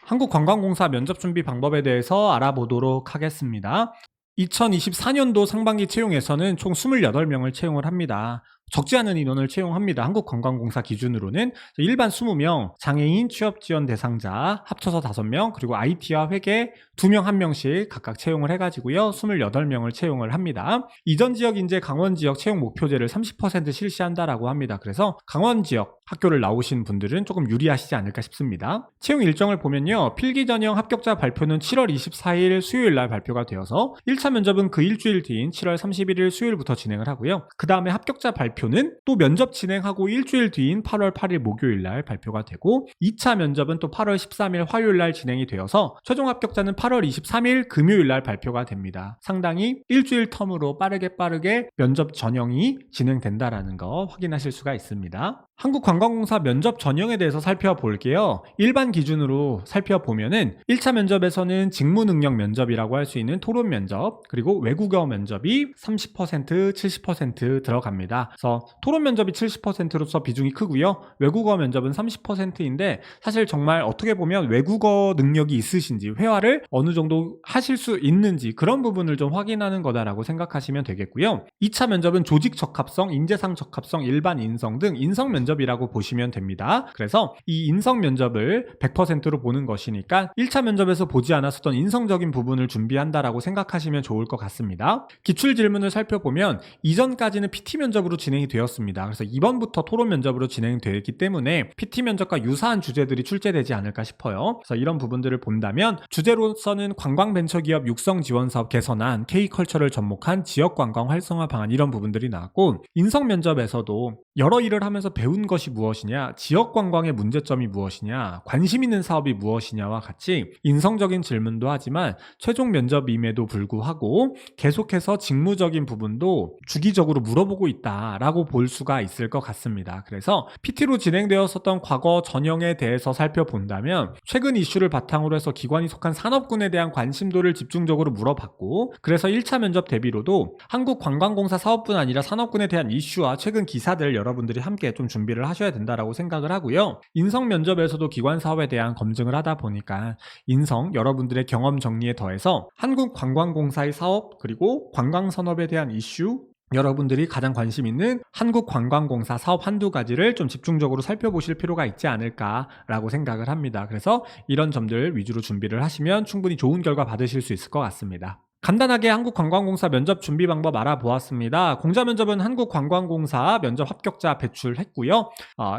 한국관광공사 면접 준비 방법에 대해서 알아보도록 하겠습니다. 2024년도 상반기 채용에서는 총 28명을 채용을 합니다. 적지 않은 인원을 채용합니다. 한국관광공사 기준으로는 일반 20명, 장애인 취업 지원 대상자 합쳐서 5명, 그리고 IT와 회계 2명 1명씩 각각 채용을 해가지고요. 28명을 채용을 합니다. 이전 지역 인재 강원 지역 채용 목표제를 30% 실시한다라고 합니다. 그래서 강원 지역 학교를 나오신 분들은 조금 유리하시지 않을까 싶습니다. 채용 일정을 보면요. 필기 전형 합격자 발표는 7월 24일 수요일 날 발표가 되어서 1차 면접은 그 일주일 뒤인 7월 31일 수요일부터 진행을 하고요. 그 다음에 합격자 발표는 또 면접 진행하고 일주일 뒤인 8월 8일 목요일 날 발표가 되고 2차 면접은 또 8월 13일 화요일 날 진행이 되어서 최종 합격자는 8월 23일 금요일 날 발표가 됩니다. 상당히 일주일 텀으로 빠르게 면접 전형이 진행된다라는 거 확인하실 수가 있습니다. 한국관광공사 면접 전형에 대해서 살펴볼게요. 일반 기준으로 살펴보면은 1차 면접에서는 직무능력 면접이라고 할 수 있는 토론 면접, 그리고 외국어 면접이 30%, 70% 들어갑니다. 그래서 토론 면접이 70%로서 비중이 크고요. 외국어 면접은 30%인데 사실 정말 어떻게 보면 외국어 능력이 있으신지, 회화를 어느 정도 하실 수 있는지 그런 부분을 좀 확인하는 거다라고 생각하시면 되겠고요. 2차 면접은 조직 적합성, 인재상 적합성, 일반 인성 등 인성 면접이라고 보시면 됩니다. 그래서 이 인성 면접을 100%로 보는 것이니까 1차 면접에서 보지 않았었던 인성적인 부분을 준비한다라고 생각하시면 좋을 것 같습니다. 기출 질문을 살펴보면 이전까지는 PT 면접으로 진행이 되었습니다. 그래서 이번부터 토론 면접으로 진행되기 때문에 PT 면접과 유사한 주제들이 출제되지 않을까 싶어요. 그래서 이런 부분들을 본다면 주제로서는 관광벤처기업 육성 지원 사업 개선안, K컬처를 접목한 지역관광 활성화 방안 이런 부분들이 나왔고, 인성 면접에서도 여러 일을 하면서 배운 것이 무엇이냐, 지역관광의 문제점이 무엇이냐, 관심 있는 사업이 무엇이냐와 같이 인성적인 질문도 하지만 최종 면접임에도 불구하고 계속해서 직무적인 부분도 주기적으로 물어보고 있다라고 볼 수가 있을 것 같습니다. 그래서 PT로 진행되었었던 과거 전형에 대해서 살펴본다면 최근 이슈를 바탕으로 해서 기관이 속한 산업군에 대한 관심도를 집중적으로 물어봤고, 그래서 1차 면접 대비로도 한국관광공사 사업뿐 아니라 산업군에 대한 이슈와 최근 기사들 여러분들이 함께 좀 준비를 하셔야 된다라고 생각을 하고요. 인성 면접에서도 기관 사업에 대한 검증을 하다 보니까 인성, 여러분들의 경험 정리에 더해서 한국관광공사의 사업, 그리고 관광산업에 대한 이슈, 여러분들이 가장 관심 있는 한국관광공사 사업 한두 가지를 좀 집중적으로 살펴보실 필요가 있지 않을까라고 생각을 합니다. 그래서 이런 점들 위주로 준비를 하시면 충분히 좋은 결과 받으실 수 있을 것 같습니다. 간단하게 한국관광공사 면접 준비 방법 알아보았습니다. 공자 면접은 한국관광공사 면접 합격자 배출했고요.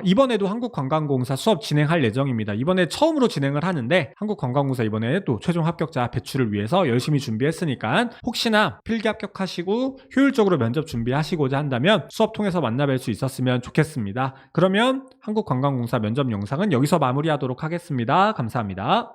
이번에도 한국관광공사 수업 진행할 예정입니다. 이번에 처음으로 진행을 하는데 한국관광공사 이번에 또 최종 합격자 배출을 위해서 열심히 준비했으니까 혹시나 필기 합격하시고 효율적으로 면접 준비하시고자 한다면 수업 통해서 만나뵐 수 있었으면 좋겠습니다. 그러면 한국관광공사 면접 영상은 여기서 마무리하도록 하겠습니다. 감사합니다.